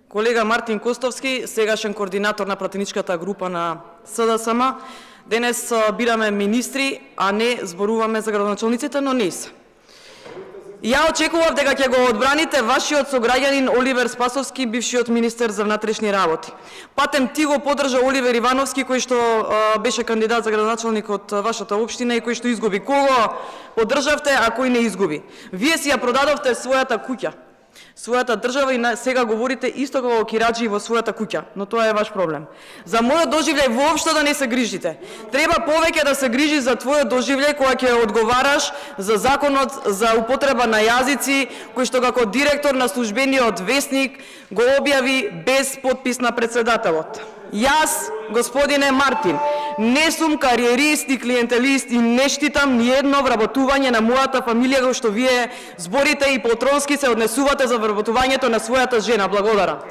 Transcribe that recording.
Колега Мартин Костовски, сегашен координатор на пратеничката група на СДСМ, денес бираме министри, а не зборуваме за градоначалниците, но не се. Ја очекував дека ќе го одбраните вашиот сограѓанин Оливер Спасовски, бившиот министер за внатрешни работи. Патем ти го поддржа Оливер Ивановски, кој што беше кандидат за градоначалник од вашата општина и кој што изгуби. Кого поддржавте, а кој не изгуби? Вие си ја продадовте својата куќа, својата држава и сега говорите исто како кираџи во својата куќа, но тоа е ваш проблем. За мојот доживљај воопшто да не се грижите. Треба повеќе да се грижи за твојот доживљај кога ќе одговараш за законот за употреба на јазици, кој што како директор на службениот весник го објави без подпис на председателот. Јас, господине Мартин, не сум кариерист и клиентелист и не штитам ни едно вработување на мојата фамилија, кој што вие зборите и полтронски се однесувате за вработувањето на својата жена. Благодарам.